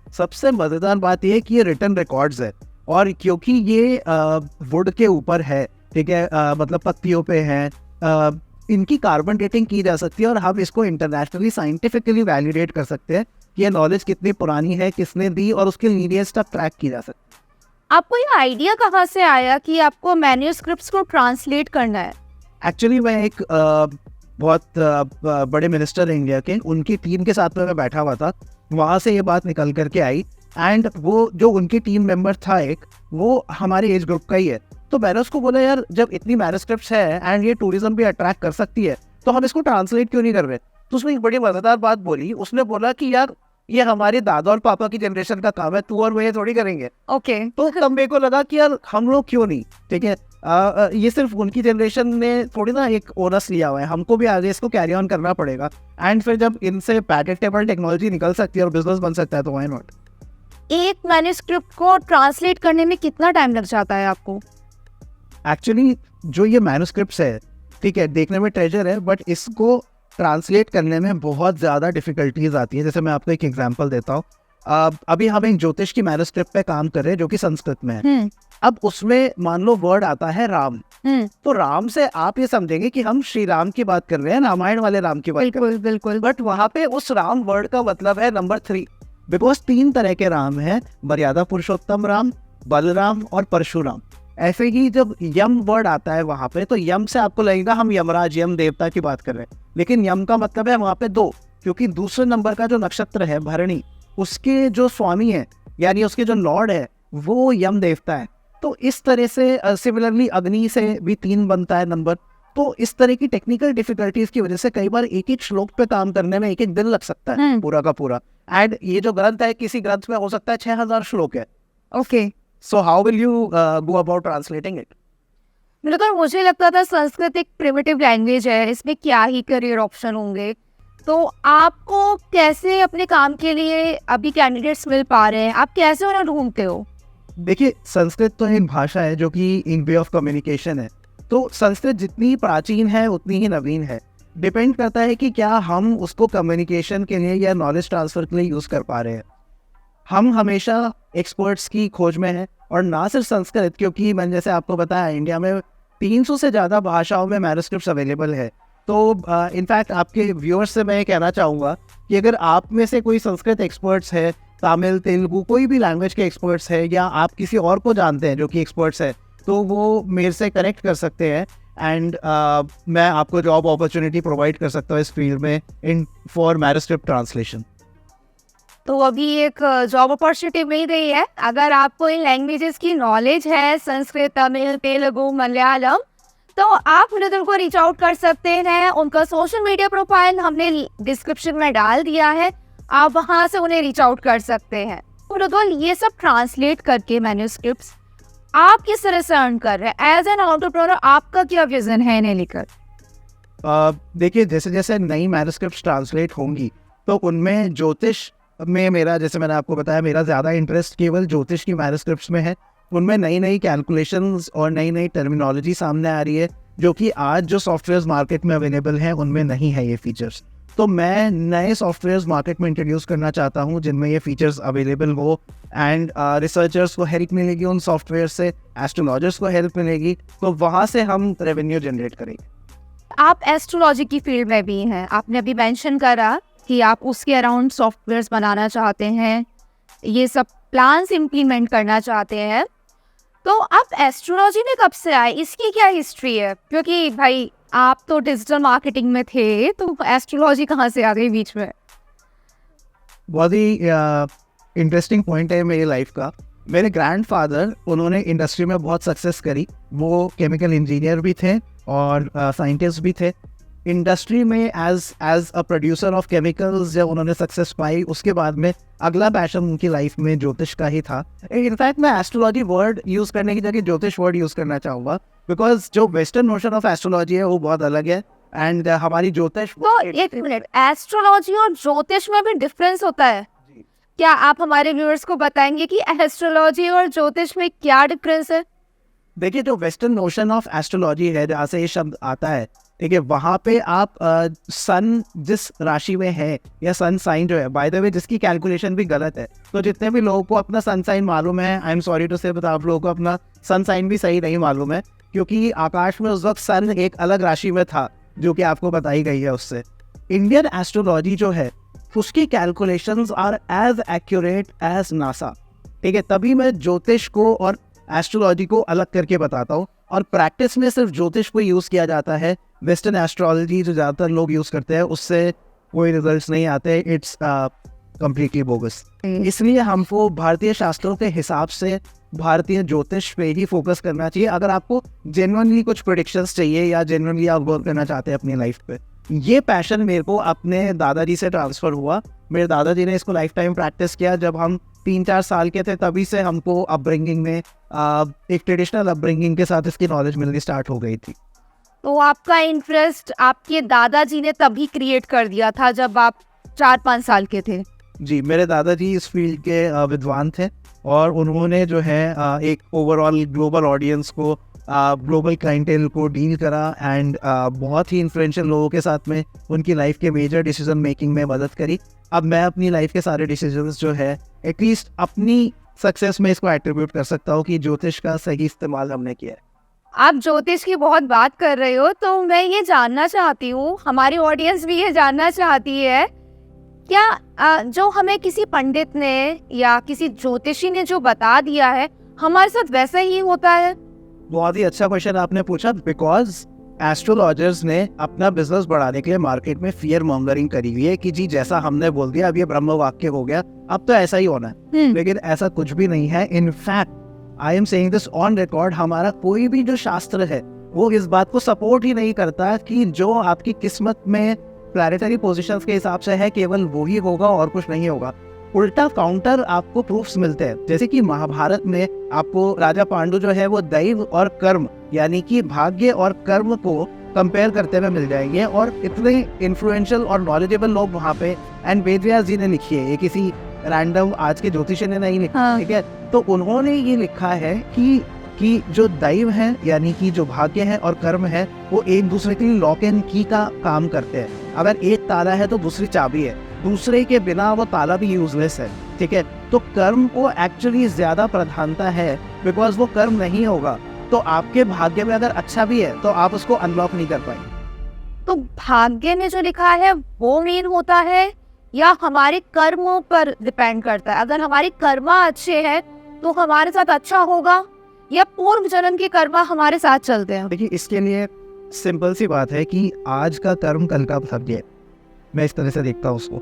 सबसे मज़ेदार बात यह है कि ये रिटन रिकॉर्ड्स है, और क्योंकि ये वुड के ऊपर है, ठीक है, मतलब पत्तियों पे है, इनकी कार्बन डेटिंग की जा सकती है और हम इसको इंटरनेशनली साइंटिफिकली वैलिडेट कर सकते हैं कि ये नॉलेज कितनी पुरानी है, किसने दी, और उसके लीनियज तक ट्रैक की जा सकती है। आपको ये आइडिया कहाँ से आया कि आपको मैन्यूस्क्रिप्ट्स को ट्रांसलेट करना है? एक्चुअली मैं एक बहुत बड़े मिनिस्टर हैं इंडिया के, उनकी टीम के साथ में मैं बैठा हुआ था, वहाँ से ये बात निकल करके आई। एंड वो जो उनकी टीम मेंबर था एक, वो हमारे एज ग्रुप का ही है। तो मैंने उसको बोला, यार जब इतनी मैन्युस्क्रिप्ट्स है एंड ये टूरिज्म भी अट्रैक्ट कर सकती है, तो हम इसको ट्रांसलेट क्यों नहीं कर रहे? तो उसने एक बड़ी मजेदार बात बोली। उसने बोला कि यार ये हमारे दादा और पापा की जनरेशन का काम है, तू और मैं ये थोड़ी करेंगे। ओके। तो तब मेरे को लगा कि यार हम लोग क्यों नहीं, ठीक है, ये सिर्फ उनकी जनरेशन ने थोड़ी ना एक ओनस लिया हुआ है, हमको भी आगे इसको कैरी ऑन करना पड़ेगा। एंड फिर जब इनसे पैटेंटेबल टेक्नोलॉजी निकल सकती है और बिजनेस बन सकता है, तो व्हाई नॉट। एक मैन्यूस्क्रिप्ट को ट्रांसलेट करने में कितना टाइम लग जाता है आपको? एक्चुअली जो ये मैन्युस्क्रिप्ट्स है, ठीक है, देखने में ट्रेजर है, बट इसको ट्रांसलेट करने में बहुत ज़्यादा डिफिकल्टीज आती है। जैसे मैं आपको एक एग्जांपल देता हूँ। अभी हम एक ज्योतिष की मैन्युस्क्रिप्ट पे काम कर रहे हैं जो कि संस्कृत में है। अब उसमें मान लो वर्ड आता है राम, तो राम से आप ये समझेंगे कि हम श्री राम की बात कर रहे हैं, रामायण वाले राम की बात कर रहे हैं। बिल्कुल। बट वहाँ पे उस राम वर्ड का मतलब है नंबर 3, बिकॉज 3 तरह के राम है, मर्यादा पुरुषोत्तम राम, बलराम और परशुराम। ऐसे ही जब यम वर्ड आता है वहाँ पे, तो यम से आपको लगेगा हम यमराज, यम देवता की बात कर रहे हैं, लेकिन यम का मतलब है वहाँ पे 2, क्योंकि दूसरे नंबर का जो नक्षत्र है भरणी, उसके जो स्वामी है यानी उसके जो लॉर्ड है वो यम देवता है। तो इस तरह से सिमिलरली अग्नि से भी 3 बनता है नंबर। तो इस तरह की टेक्निकल डिफिकल्टीज की वजह से कई बार एक एक श्लोक पे काम करने में एक दिन लग सकता है पूरा का पूरा। एंड ये जो ग्रंथ है, किसी ग्रंथ में हो सकता है 6000 श्लोक है। Okay. So how will you go about translating it? बिल्कुल, मुझे लगता था संस्कृत एक प्रिमिटिव लैंग्वेज है, इसमें क्या ही करियर ऑप्शन होंगे। तो आपको कैसे अपने काम के लिए अभी कैंडिडेट्स मिल पा रहे हैं? आप कैसे उन्हें ढूंढते हो? देखिए, संस्कृत तो एक भाषा है जो कि एक वे ऑफ कम्युनिकेशन है। तो संस्कृत जितनी प्राचीन है उतनी ही नवीन है। डिपेंड करता है कि क्या हम उसको कम्युनिकेशन के लिए या नॉलेज ट्रांसफर के लिए यूज़ कर पा रहे हैं। हम हमेशा एक्सपर्ट्स की खोज में हैं, और ना सिर्फ संस्कृत, क्योंकि मैंने जैसे आपको बताया इंडिया में 300 से ज़्यादा भाषाओं में मैन्युस्क्रिप्ट्स अवेलेबल है। तो इनफैक्ट आपके व्यूअर्स से मैं ये कहना चाहूँगा कि अगर आप में से कोई संस्कृत एक्सपर्ट्स है, तमिल, तेलुगु, कोई भी लैंग्वेज के एक्सपर्ट्स है, या आप किसी और को जानते हैं जो कि एक्सपर्ट्स है, तो वो मेरे से कनेक्ट कर सकते हैं। एंड मैं आपको जॉब अपॉर्चुनिटी प्रोवाइड कर सकता हूँ इस फील्ड में इन फॉर मैन्युस्क्रिप्ट ट्रांसलेशन। तो अभी एक जॉब अपॉर्चुनिटी मिल गई है। अगर आपको इन लैंग्वेजेस की नॉलेज है, संस्कृत, तमिल, तेलुगु, मलयालम, तो आप मृदुल को रीच आउट कर सकते हैं। उनका सोशल मीडिया प्रोफाइल हमने डिस्क्रिप्शन में डाल दिया है, आप वहां से उन्हें रीच आउट कर सकते हैं। मृदुल, ये सब ट्रांसलेट करके मैन्युस्क्रिप्ट्स आप किस तरह से अर्न कर रहे हैं? एज एन एंटरप्रेन्योर आपका क्या विजन है इन्हें लेकर? देखिए, जैसे जैसे नई मैन्युस्क्रिप्ट्स ट्रांसलेट होंगी, तो उनमें ज्योतिष में मेरा, जैसे मैंने आपको बताया, मेरा ज़्यादा इंटरेस्ट केवल ज्योतिष की मैन्युस्क्रिप्ट्स में है। उनमें नई नई कैलकुलेशंस और नई नई टर्मिनोलॉजी सामने आ रही है, जो कि आज जो सॉफ्टवेयर्स मार्केट में अवेलेबल हैं उनमें नहीं है ये फीचर्स। तो मैं नए सॉफ्टवेयर्स मार्केट में इंट्रोड्यूस करना चाहता हूँ जिनमें ये फीचर्स अवेलेबल हो। एंड रिसर्चर्स को हेल्प मिलेगी उन सॉफ्टवेयर से, एस्ट्रोलॉजर्स को हेल्प मिलेगी, तो वहाँ से हम रेवेन्यू जनरेट करेंगे। आप एस्ट्रोलॉजी की फील्ड में भी हैं, आपने अभी मेंशन करा कि आप उसके अराउंड सॉफ्टवेयर्स बनाना चाहते हैं, ये सब प्लान्स इम्प्लीमेंट करना चाहते हैं। तो आप एस्ट्रोलॉजी में कब से आए? इसकी क्या हिस्ट्री है? क्योंकि भाई आप तो डिजिटल मार्केटिंग में थे, तो एस्ट्रोलॉजी कहाँ से आ गई बीच में? बहुत ही इंटरेस्टिंग पॉइंट है मेरी लाइफ का। मेरे ग्रैंडफादर, उन्होंने इंडस्ट्री में बहुत सक्सेस करी। वो केमिकल इंजीनियर भी थे और साइंटिस्ट भी थे। इंडस्ट्री में as a producer of chemicals जब उन्होंने सक्सेस पाई, उसके बाद में अगला पैशन उनकी लाइफ में ज्योतिष का ही था। इनफैक्ट मैं एस्ट्रोलॉजी वर्ड यूज़ करने की जगह ज्योतिष वर्ड यूज़ करना चाहूँगा, बिकॉज जो वेस्टर्न नोशन ऑफ एस्ट्रोलॉजी है वो बहुत अलग है। एंड हमारी ज्योतिष, तो एक मिनट, एस्ट्रोलॉजी और ज्योतिष में भी डिफरेंस होता है? क्या आप हमारे व्यूअर्स को बताएंगे कि एस्ट्रोलॉजी और ज्योतिष में क्या डिफरेंस है? देखिए, जो वेस्टर्न नोशन ऑफ एस्ट्रोलॉजी है, जहाँ से ये शब्द आता है, ठीक है, वहाँ पे आप सन जिस राशि में है, या सन साइन जो है, बाय द वे जिसकी कैलकुलेशन भी गलत है, तो जितने भी लोगों को अपना सन साइन मालूम है, आई एम सॉरी टू से, आप लोगों को अपना सन साइन भी सही नहीं मालूम है, क्योंकि आकाश में उस वक्त सन एक अलग राशि में था जो कि आपको बताई गई है उससे। इंडियन एस्ट्रोलॉजी जो है उसकी calculations are as accurate as NASA. ठीक है, तभी मैं ज्योतिष को और एस्ट्रोलॉजी को अलग करके बताता हूँ। और प्रैक्टिस में सिर्फ ज्योतिष को यूज़ किया जाता है, वेस्टर्न एस्ट्रोलॉजी जो ज़्यादातर लोग यूज़ करते हैं उससे कोई रिजल्ट्स नहीं आते, इट्स कम्प्लीटली बोगस। इसलिए हमको भारतीय शास्त्रों के हिसाब से भारतीय ज्योतिष पे ही फोकस करना चाहिए अगर आपको जेन्युइनली कुछ प्रेडिक्शंस चाहिए या जेन्युइनली आप वर्क करना चाहते हैं अपनी लाइफ पे। ये पैशन मेरे को अपने दादाजी से ट्रांसफ़र हुआ। मेरे दादाजी ने इसको लाइफ टाइम प्रैक्टिस किया। जब हम 3-4 साल के थे तभी से हमको अपब्रिंगिंग में एक ट्रेडिशनल अपब्रिंगिंग के साथ इसकी नॉलेज मिलनी स्टार्ट हो गई थी। तो आपका इंटरेस्ट आपके दादाजी ने तभी क्रिएट कर दिया था जब आप 4-5 साल के थे? जी, मेरे दादाजी इस फील्ड के विद्वान थे और उन्होंने जो है एक ओवरऑल ग्लोबल ऑडियंस को, ग्लोबल क्लाइंटेल को डील करा एंड बहुत ही इन्फ्लुएंशियल लोगों के साथ में उनकी लाइफ के मेजर डिसीजन मेकिंग में मदद करी। अब मैं अपनी लाइफ के सारे डिसीजंस जो है एटलीस्ट अपनी सक्सेस में इसको एट्रीब्यूट कर सकता हूँ कि ज्योतिष का सही इस्तेमाल हमने किया है। आप ज्योतिष की बहुत बात कर रहे हो तो मैं ये जानना चाहती हूँ, हमारी ऑडियंस भी ये जानना चाहती है, क्या जो हमें किसी पंडित ने या किसी ज्योतिषी ने जो बता दिया है हमारे साथ वैसा ही होता है? बहुत ही अच्छा क्वेश्चन आपने पूछा, बिकॉज एस्ट्रोलॉजर्स ने अपना बिजनेस बढ़ाने के लिए मार्केट में फियर मॉन्गरिंग करी हुई है कि जी जैसा हमने बोल दिया अब ये ब्रह्म वाक्य हो गया, अब तो ऐसा ही होना है। लेकिन ऐसा कुछ भी नहीं है। In fact I am saying this on record, हमारा कोई भी जो शास्त्र है वो इस बात को सपोर्ट ही नहीं करता कि जो आपकी किस्मत में प्लैनेटरी पोजीशंस के हिसाब से है केवल वो ही होगा और कुछ नहीं होगा। उल्टा काउंटर आपको प्रूफ्स मिलते हैं। जैसे कि महाभारत में आपको राजा पांडु जो है वो दैव और कर्म यानी कि भाग्य और कर्म को कंपेयर करते हुए मिल जाएंगे और इतने इन्फ्लुएंशियल और नॉलेजेबल लोग वहाँ पे, एंड वेद व्यास जी ने लिखी है, ये किसी रैंडम आज के ज्योतिषी ने नहीं लिखा। ठीक है, तो उन्होंने ये लिखा है कि जो दैव है यानी कि जो भाग्य है और कर्म है वो एक दूसरे के लिए लॉक एंड की का काम करते हैं। अगर एक ताला है तो दूसरी चाबी है, दूसरे के बिना वो ताला भी यूजलेस है। ठीक है, तो कर्म को एक्चुअली ज्यादा प्रधानता है, बिकॉज वो कर्म नहीं होगा तो आपके भाग्य में अगर अच्छा भी है तो आप उसको अनलॉक नहीं कर पाएंगे। तो भाग्य में जो लिखा है वो मेन होता है या हमारे कर्मों पर डिपेंड करता है? अगर हमारे कर्मा अच्छे हैं तो हमारे साथ अच्छा होगा या पूर्व जन्म के कर्मा हमारे साथ चलते हैं? देखिए, इसके लिए सिंपल सी बात है कि आज का कर्म कल का भाग्य है। मैं इस तरह से देखता हूँ उसको।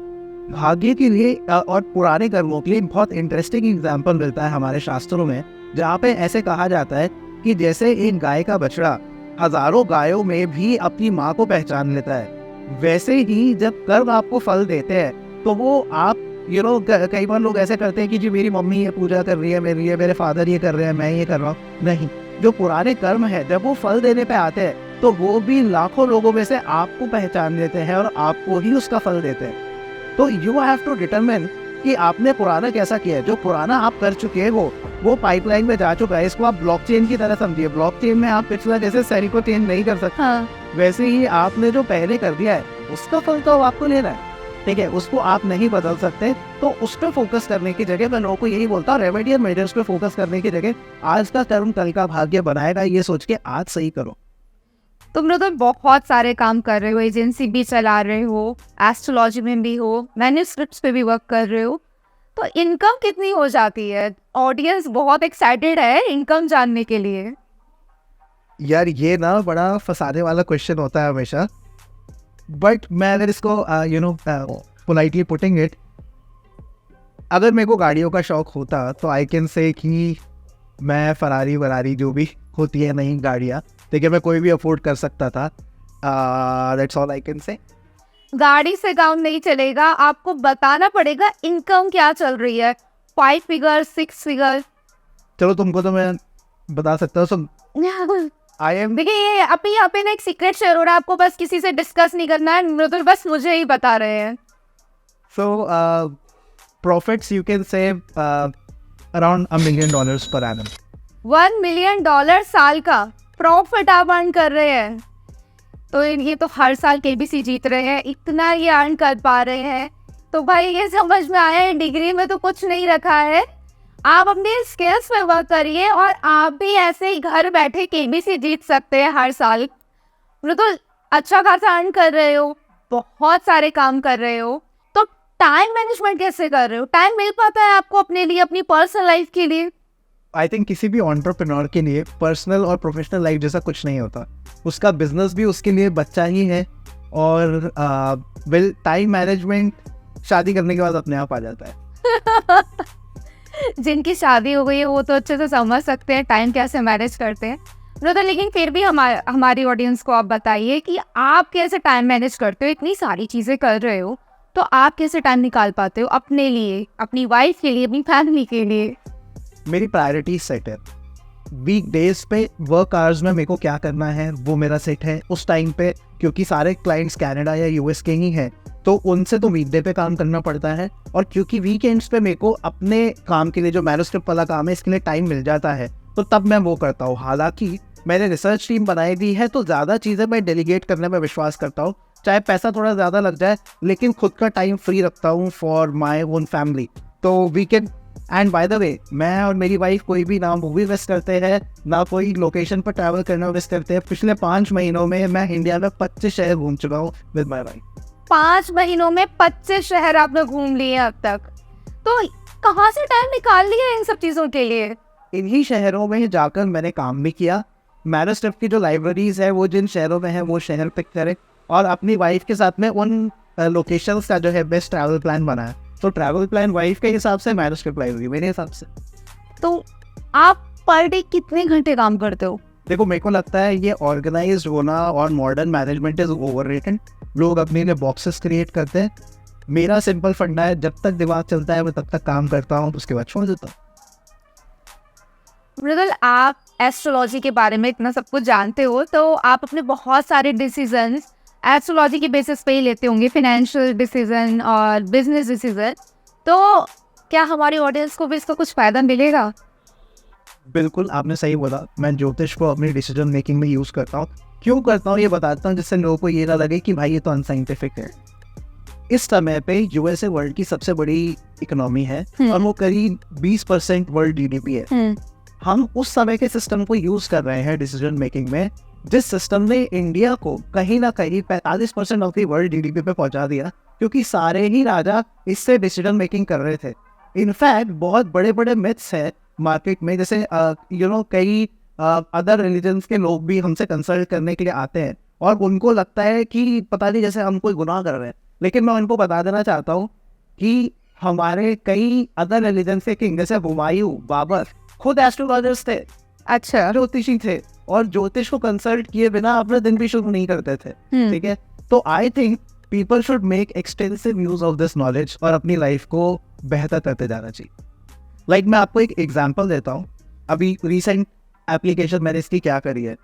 भाग्य के लिए और पुराने कर्मों के लिए बहुत इंटरेस्टिंग एग्जाम्पल मिलता है हमारे शास्त्रों में, जहाँ पे ऐसे कहा जाता है कि जैसे एक गाय का बछड़ा हजारों गायों में भी अपनी माँ को पहचान लेता है, वैसे ही जब कर्म आपको फल देते हैं तो वो आप कई बार लोग ऐसे करते हैं कि जी मेरी मम्मी ये पूजा कर रही है मेरे लिए, मेरे फादर ये कर रहे हैं, मैं ये कर रहा हूँ। नहीं, जो पुराने कर्म है जब वो फल देने पे आते हैं तो वो भी लाखों लोगों में से आपको पहचान लेते हैं और आपको ही उसका फल देते हैं। तो यू हैव टू डिटरमिन कि आपने पुराना कैसा किया है। जो पुराना आप कर चुके हैं वो पाइपलाइन में जा चुका है। इसको आप ब्लॉकचेन की तरह समझिए। ब्लॉकचेन में आप पिछला जैसे सेल को चेंज नहीं कर सकते, वैसे ही आपने जो पहले कर दिया है उसका फल तो आपको लेना है। ठीक है, उसको आप नहीं बदल सकते। तो उस पर फोकस करने की जगह मैं लोगों को यही बोलता हूँ, रेमेडियल मेजर्स पे फोकस करने की जगह आज का कर्म कल का भाग्य बनाएगा, ये सोच के आज सही करो। तुम लोग तो बहुत सारे काम कर रहे हो, एजेंसी भी चला रहे हो, एस्ट्रोलॉजी में भी हो, मैन्युस्क्रिप्ट्स पे भी वर्क कर रहे हो, तो इनकम कितनी हो जाती है? ऑडियंस बहुत एक्साइटेड है इनकम जानने के लिए। यार ये ना बड़ा फंसाने वाला क्वेश्चन होता है हमेशा, बट मैं अगर इसको पोलाइटली पुटिंग इट, अगर मेरे को गाड़ियों का शौक होता तो आई कैन से कि मैं फरारी जो भी होती है नई गाड़ियाँ, देखिए मैं कोई भी अफोर्ड कर सकता था। That's all I can say. गाड़ी से काम नहीं चलेगा, आपको बताना पड़ेगा इनकम क्या चल रही है, 5 फिगर 6 फिगर। चलो तुमको तो मैं बता सकता हूँ। देखिए ये अभी यहाँ पे ना एक सीक्रेट शेयर हो रहा है, आपको बस किसी से डिस्कस नहीं करना है, मृदुल बस मुझे ही बता रहे हैं। सो profits you can say around $1 million per annum। $1 million साल का प्रॉफिट आप अर्न कर रहे हैं, तो ये तो हर साल केबीसी जीत रहे हैं, इतना ये अर्न कर पा रहे हैं, तो भाई ये समझ में आया है डिग्री में तो कुछ नहीं रखा है। आप अपने स्किल्स पे वर्क करिए और आप भी ऐसे ही घर बैठे केबीसी जीत सकते हैं हर साल। तो अच्छा खासा अर्न कर रहे हो, बहुत सारे काम कर रहे हो, तो टाइम मैनेजमेंट कैसे कर रहे हो? टाइम मिल पाता है आपको अपने लिए, अपनी पर्सनल लाइफ के लिए? आई थिंक किसी भी एंटरप्रेन्योर के लिए पर्सनल और प्रोफेशनल लाइफ जैसा कुछ नहीं होता। उसका बिजनेस भी उसके लिए बच्चा ही है, और टाइम मैनेजमेंट शादी करने के बाद अपने आप आ जाता है। जिनकी शादी हो गई है वो तो अच्छे से समझ सकते हैं टाइम कैसे मैनेज करते हैं। तो लेकिन फिर भी हमारी ऑडियंस को आप बताइए कि आप कैसे टाइम मैनेज करते हो? इतनी सारी चीज़ें कर रहे हो तो आप कैसे टाइम निकाल पाते हो अपने लिए, अपनी वाइफ के लिए, अपनी फैमिली के लिए? मेरी प्रायोरिटी सेट है। वीक डेज पे वर्क आवर्स में मेरे को क्या करना है वो मेरा सेट है उस टाइम पे, क्योंकि सारे क्लाइंट्स कनाडा या यूएस के ही हैं, तो उनसे तो वीकडे पे काम करना पड़ता है। और क्योंकि वीकेंड्स पे मेरे को अपने काम के लिए, जो मैन्युस्क्रिप्ट वाला काम है, इसके लिए टाइम मिल जाता है, तो तब मैं वो करता हूँ। हालांकि मैंने रिसर्च टीम बनाई दी है, तो ज़्यादा चीज़ें मैं डेलीगेट करने में विश्वास करता हूँ, चाहे पैसा थोड़ा ज़्यादा लग जाए, लेकिन खुद का टाइम फ्री रखता हूँ फॉर माई ओन फैमिली। तो weekend, and by the way, मैं और मेरी वाइफ कोई भी ना मूवी मिस करते हैं, ना कोई लोकेशन पर ट्रैवल करना मिस करते हैं। पिछले 5 महीनों में मैं इंडिया में 25 शहर घूम चुका हूँ विद माई वाइफ। 5 महीनों में 25 शहर आपने घूम लिए अब तक, तो कहाँ से टाइम निकाल लिया इन सब चीज़ों के लिए? इन्हीं शहरों में जाकर मैंने काम भी किया। मैन्युस्क्रिप्ट की जो लाइब्रेरीज है वो जिन शहरों में है वो शहर पिक करें, और अपनी वाइफ के साथ में उन लोकेशंस का जो है बेस्ट ट्रैवल प्लान बनाया। तो ट्रैवल प्लान वाइफ के हिसाब से, मैन्युस्क्रिप्ट लाइब्रेरी मेरे हिसाब से। तो आप पर डे कितने घंटे काम करते हो? देखो, मेरे को लगता है ये ऑर्गेनाइज्ड होना और मॉडर्न मैनेजमेंट इज ओवररेटेड। लोग अपने लिए बॉक्सेस क्रिएट करते हैं। मेरा सिंपल फंडा है, जब तक दिमाग चलता है मैं तब तक काम करता हूँ, उसके बाद छोड़ देता हूँ। मृदुल, आप एस्ट्रोलॉजी के बारे में इतना सब कुछ जानते हो, तो आप अपने बहुत सारे डिसीजंस एस्ट्रोलॉजी के बेसिस पे ही लेते होंगे, फाइनेंशियल डिसीजन और बिजनेस डिसीजन। तो क्या हमारी ऑडियंस को भी इसका कुछ फ़ायदा मिलेगा? बिल्कुल, आपने सही बोला। मैं ज्योतिष को अपनी डिसीजन मेकिंग में यूज़ करता हूँ। क्यों करता हूँ ये बताता हूँ, जिससे लोगों को ये ना लगे कि भाई ये तो अनसाइंटिफिक है। इस समय पे यूएसए वर्ल्ड की सबसे बड़ी इकोनॉमी है, और वो करीब 20% वर्ल्ड जीडीपी है। हम उस समय के सिस्टम को यूज़ कर रहे हैं डिसीजन मेकिंग में, जिस सिस्टम ने इंडिया को कहीं ना कहीं 45% ऑफ दी वर्ल्ड जीडीपी पे पहुंचा दिया, क्योंकि सारे ही राजा इससे डिसीजन मेकिंग कर रहे थे। इनफैक्ट बहुत बड़े बड़े मिथ्स हैं मार्केट में, जैसे कई अदर रिलीजन्स के लोग भी हमसे कंसल्ट करने के लिए आते हैं, और उनको लगता है कि पता नहीं जैसे हम कोई गुनाह कर रहे हैं। लेकिन मैं उनको बता देना चाहता हूँ कि हमारे कई अदर रिलीजन्स के किंग, जैसे हुमायूं, बाबर, खुद एस्ट्रोलॉजर्स थे। अच्छा। ज्योतिषी थे, और ज्योतिष को कंसल्ट किए बिना अपने दिन भी शुरू नहीं करते थे। ठीक है, तो I think people should make extensive use of this knowledge और अपनी लाइफ को बेहतर करते जाना चाहिए। लाइक मैं आपको एक एग्जांपल देता हूँ। अभी रिसेंट एप्लीकेशन मैंने इसकी क्या करी है।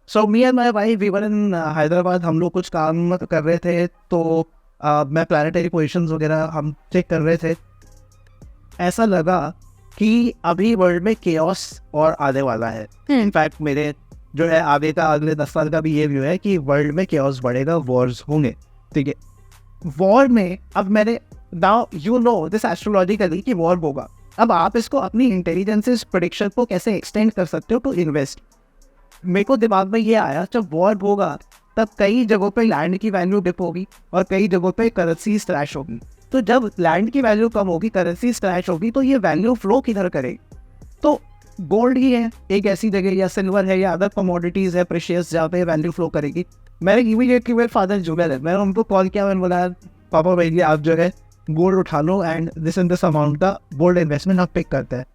So me and my wife we were in Hyderabad. हम लोग कुछ काम कर रहे थे, तो मैं प्लानिटरी पोजीशंस वगैरह हम चेक कर रहे थे। ऐसा लगा कि अभी वर्ल्ड में केओस और आने वाला है। इनफैक्ट मेरे जो है आगे का अगले 10 साल का भी ये व्यू है कि वर्ल्ड में केओस बढ़ेगा, वॉर्स होंगे। ठीक है, वॉर में अब मैंने now you know this astrologically कि वॉर होगा। अब आप इसको अपनी इंटेलिजेंस प्रेडिक्शन को कैसे एक्सटेंड कर सकते हो टू इन्वेस्ट। मेरे को दिमाग में ये आया, जब वॉर होगा तब कई जगहों पे लैंड की वैल्यू डिप होगी और कई जगहों पे करेंसी क्रैश होगी। तो जब लैंड की वैल्यू कम होगी, करेंसी क्रैश होगी, तो ये वैल्यू फ्लो किधर करेगी? तो गोल्ड ही है एक ऐसी जगह, या सिल्वर है, या अदर कमोडिटीज़ है प्रेशियस, जहाँ पे वैल्यू फ्लो करेगी। मैंने इमीडिएटली मेरे फादर जुगल है, मैंने उनको कॉल किया, मैंने बोला पापा भैया आप जो है गोल्ड उठा लो एंड दिस अमाउंट का गोल्ड इन्वेस्टमेंट आप पिक करते हैं।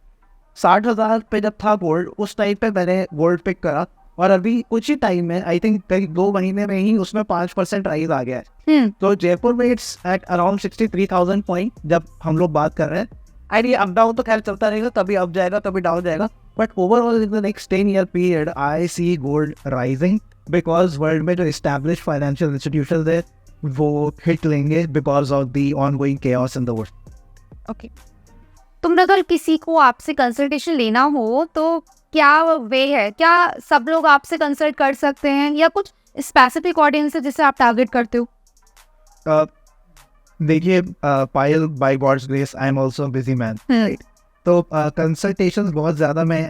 60,000 पे जब था गोल्ड, उस टाइम पे मैंने गोल्ड पिक करा, और अभी कुछ ही टाइम में, आई थिंक करीब 2 महीने में ही उसमें 5% राइज आ गया है। तो जयपुर में इट्स एट अराउंड 63,000 पॉइंट जब हम लोग बात कर रहे हैं। एंड ये अप डाउन तो खैर चलता रहेगा, कभी अप जाएगा कभी डाउन जाएगा, but overall in the next 10 year period I see gold rising, because world में जो एस्टैब्लिश फाइनेंशियल इंस्टीट्यूशन है वो हिट लेंगे because of the ongoing chaos in the world. Okay, तुम अगर किसी को आपसे कंसल्टेशन लेना हो तो क्या वे है? क्या सब लोग आपसे कंसल्ट कर सकते हैं, या कुछ स्पेसिफिक ऑडियंस है जिसे आप टारगेट करते हो? देखिए Payal, by God's grace I am also busy man, right? तो कंसल्टेशंस बहुत ज़्यादा मैं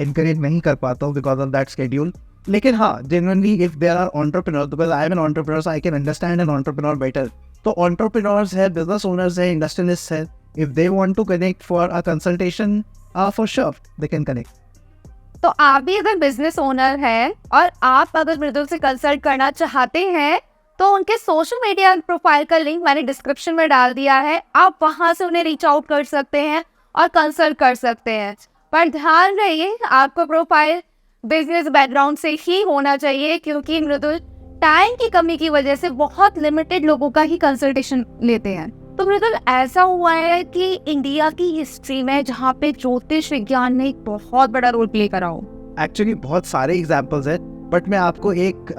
इनकरेज नहीं कर पाता हूँ बिकॉज ऑफ दैट शेड्यूल। लेकिन हाँ, genuinely if there are entrepreneur, because I am an entrepreneur, so I can understand an entrepreneur better, तो एंटरप्रेन्योर्स है, बिजनेस ओनर्स है, इंडस्ट्रियलिस्ट है, if they want to connect for a consultation, for sure they can connect. तो आप भी अगर business owner हैं और आप अगर मृदुल से कंसल्ट करना चाहते हैं तो उनके सोशल मीडिया प्रोफाइल का लिंक मैंने डिस्क्रिप्शन में डाल दिया है, आप वहां से उन्हें रीच आउट कर सकते हैं और कंसल्ट कर सकते हैं। पर ध्यान रहिए आपका प्रोफाइल बिजनेस बैकग्राउंड से ही होना चाहिए, क्योंकि मृदुल टाइम की कमी की वजह से बहुत लिमिटेड लोगों का ही कंसल्टेशन लेते हैं। तो मृदुल ऐसा हुआ है कि इंडिया की हिस्ट्री में जहाँ पे ज्योतिष विज्ञान ने एक बहुत बड़ा रोल प्ले करा हो। एक्चुअली बहुत सारे एग्जाम्पल्स हैं, बट मैं आपको एक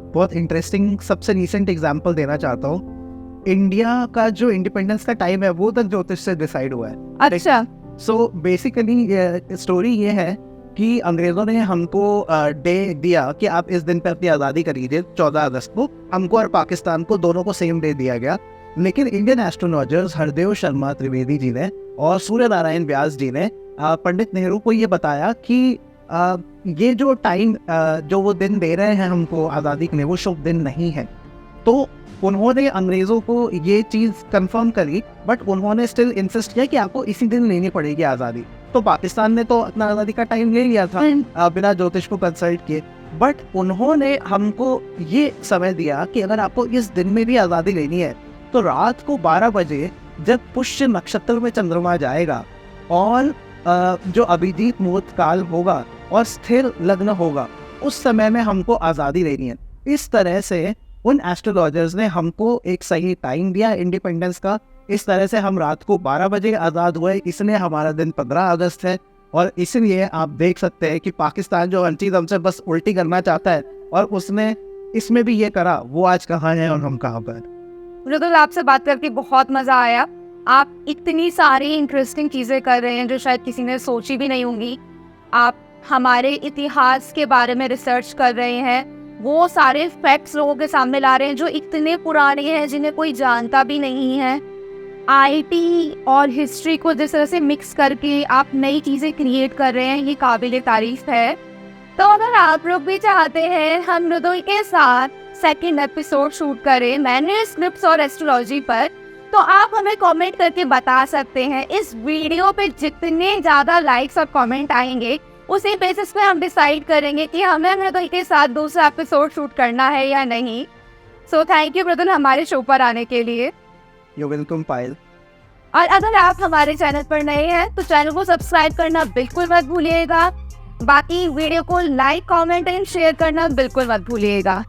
बहुत इंटरेस्टिंग सबसे रिसेंट एग्जाम्पल देना चाहता हूँ। इंडिया का जो इंडिपेंडेंस का टाइम है वो तक ज्योतिष से डिसाइड हुआ है। अच्छा। सो बेसिकली स्टोरी ये है कि अंग्रेजों ने हमको डे दिया कि आप इस दिन पे अपनी आज़ादी करीजिए, 14 अगस्त को। हमको और पाकिस्तान को दोनों को सेम डे दिया गया, लेकिन इंडियन एस्ट्रोलॉजर्स हरदेव शर्मा त्रिवेदी जी ने और सूर्य नारायण व्यास जी ने पंडित नेहरू को ये बताया कि ये जो टाइम जो वो दिन दे रहे हैं हमको आज़ादी के लिए, वो शुभ दिन नहीं है। तो उन्होंने अंग्रेज़ों को ये चीज़ कंफर्म करी, बट उन्होंने स्टिल इंसिस्ट किया कि आपको इसी दिन लेनी पड़ेगी आज़ादी। तो पाकिस्तान ने तो अपना आज़ादी का टाइम ले लिया था बिना ज्योतिष को कंसल्ट किए, बट उन्होंने हमको ये समय दिया कि अगर आपको इस दिन में भी आज़ादी लेनी है तो रात को 12 बजे जब पुष्य नक्षत्र में चंद्रमा जाएगा और जो अभिजीत मुहूर्त काल होगा और स्थिर लग्न होगा, उस समय में हमको आज़ादी लेनी है। इस तरह से उन एस्ट्रोलॉजर्स ने हमको एक सही टाइम दिया इंडिपेंडेंस का। इस तरह से हम रात को 12 बजे आज़ाद हुए, इसलिए हमारा दिन 15 अगस्त है। और इसलिए आप देख सकते हैं कि पाकिस्तान जो हर चीज़ हमसे बस उल्टी करना चाहता है और उसने इसमें भी ये करा, वो आज कहाँ है और हम कहाँ पर। मृदुल, आपसे बात करके बहुत मजा आया। आप इतनी सारी इंटरेस्टिंग चीजें कर रहे हैं जो शायद किसी ने सोची भी नहीं होंगी। आप हमारे इतिहास के बारे में रिसर्च कर रहे हैं, वो सारे फैक्ट्स लोगों के सामने ला रहे हैं जो इतने पुराने हैं जिन्हें कोई जानता भी नहीं है। आईटी और हिस्ट्री को जिस तरह से मिक्स करके आप नई चीजें क्रिएट कर रहे हैं, ये काबिले तारीफ है। तो अगर आप लोग भी चाहते हैं हम मृदुल के साथ सेकंड एपिसोड शूट करें मैन्युस्क्रिप्ट्स और एस्ट्रोलॉजी पर, तो आप हमें कमेंट करके बता सकते हैं। इस वीडियो पे जितने ज़्यादा लाइक्स और कमेंट आएंगे उसी बेसिस पे हम डिसाइड करेंगे कि हमें मृदुल के साथ दूसरा एपिसोड शूट करना है या नहीं। सो थैंक यू मृदुल हमारे शो पर आने के लिए। यू वेलकम पायल। और अगर आप हमारे चैनल पर नए हैं तो चैनल को सब्सक्राइब करना बिल्कुल मत भूलिएगा। बाकी वीडियो को लाइक, कमेंट एंड शेयर करना बिल्कुल मत भूलिएगा।